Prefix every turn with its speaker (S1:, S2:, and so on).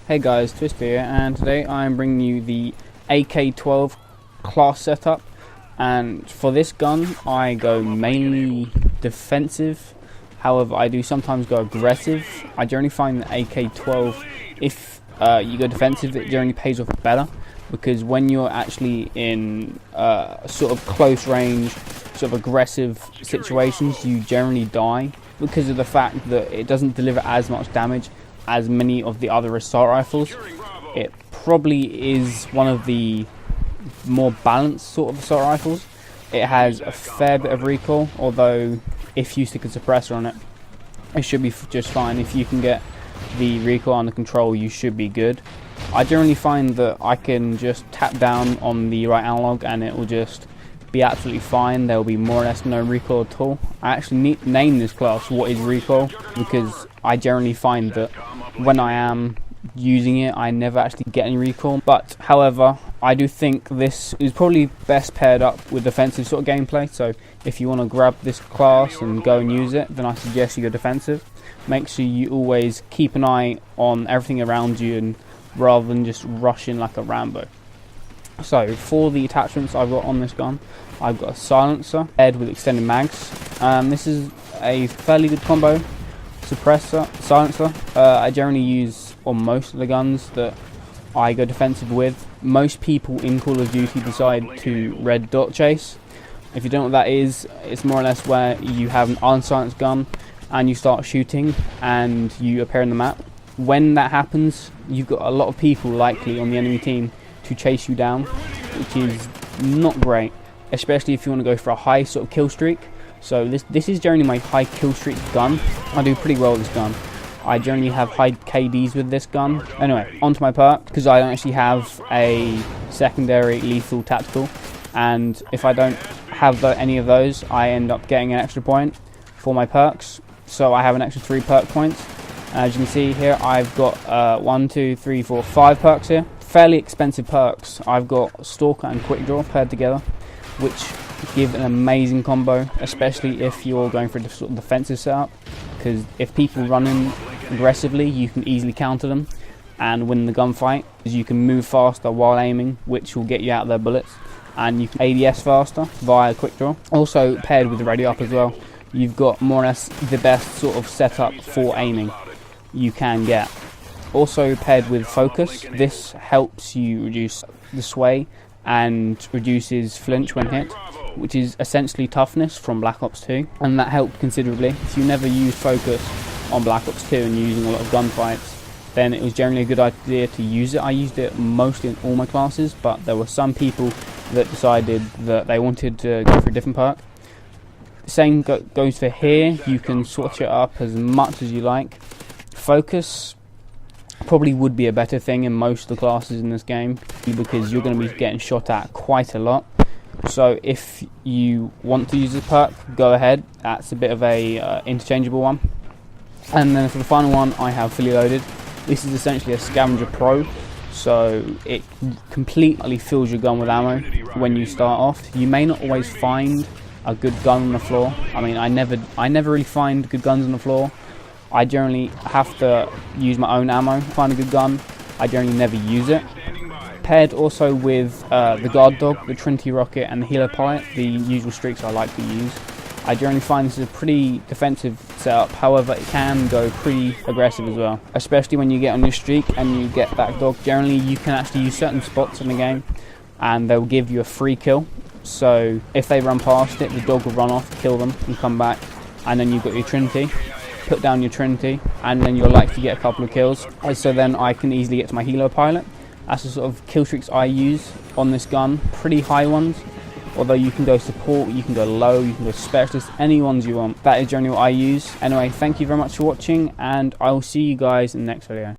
S1: Hey guys, Twist here, and today I'm bringing you the AK-12 class setup. And for this gun, I go mainly defensive. However, I do sometimes go aggressive. I generally find the AK-12, if you go defensive, it generally pays off better, because when you're actually in sort of close range, sort of aggressive situations, you generally die because of the fact that it doesn't deliver as much damage as many of the other assault rifles. It probably is one of the more balanced sort of assault rifles. It has a fair bit of recoil, although if you stick a suppressor on it, it should be just fine. If you can get the recoil under control, you should be good. I generally find that I can just tap down on the right analog and it will just be absolutely fine. There will be more or less no recoil at all. I actually name this class what is recoil, because I generally find that when I am using it, I never actually get any recoil. But however, I do think this is probably best paired up with defensive sort of gameplay. So if you want to grab this class and go and use it, then I suggest you go defensive. Make sure you always keep an eye on everything around you, and rather than just rush in like a Rambo. So for the attachments I've got on this gun, I've got a silencer paired with extended mags. This is a fairly good combo. Suppressor, silencer, I generally use on most of the guns that I go defensive with. Most people in Call of Duty decide to red dot chase. If you don't know what that is, it's more or less where you have an unsilenced gun and you start shooting and you appear in the map. When that happens, you've got a lot of people likely on the enemy team to chase you down, which is not great, especially if you want to go for a high sort of kill streak. So this is generally my high kill streak gun. I do pretty well with this gun. I generally have high KDs with this gun. Anyway, onto my perk, because I don't actually have a secondary lethal tactical, and if I don't have any of those, I end up getting an extra point for my perks. So I have an extra 3 perk points. As you can see here, I've got 5 perks here. Fairly expensive perks. I've got Stalker and Quick Draw paired together, which give an amazing combo, especially if you're going for a sort of defensive setup, because if people run in aggressively, you can easily counter them and win the gunfight, because you can move faster while aiming, which will get you out of their bullets, and you can ADS faster via Quick Draw. Also paired with the ready up as well, you've got more or less the best sort of setup for aiming you can get. Also paired with focus, this helps you reduce the sway and reduces flinch when hit, which is essentially toughness from Black Ops 2, and that helped considerably. If you never use focus on Black Ops 2 and you're using a lot of gunfights, then it was generally a good idea to use it. I used it mostly in all my classes, but there were some people that decided that they wanted to go for a different perk. Same goes for here. You can switch it up as much as you like. Focus probably would be a better thing in most of the classes in this game, because you're going to be getting shot at quite a lot. So if you want to use this perk, go ahead. That's a bit of a interchangeable one. And then for the final one, I have Fully Loaded. This is essentially a Scavenger Pro, so it completely fills your gun with ammo when you start off. You may not always find a good gun on the floor. I mean, I never really find good guns on the floor. I generally have to use my own ammo to find a good gun. I generally never use it. Paired also with the Guard Dog, the Trinity Rocket and the Helo Pilot, the usual streaks I like to use. I generally find this is a pretty defensive setup, however it can go pretty aggressive as well. Especially when you get on your streak and you get that dog, generally you can actually use certain spots in the game and they'll give you a free kill. So if they run past it, the dog will run off, kill them and come back, and then you've got your Trinity. Put down your Trinity and then you're likely to get a couple of kills. So then I can easily get to my Helo Pilot. That's the sort of kill streaks I use on this gun, pretty high ones. Although you can go support, you can go low, you can go specialist, any ones you want. That is generally what I use. Anyway, thank you very much for watching, and I will see you guys in the next video.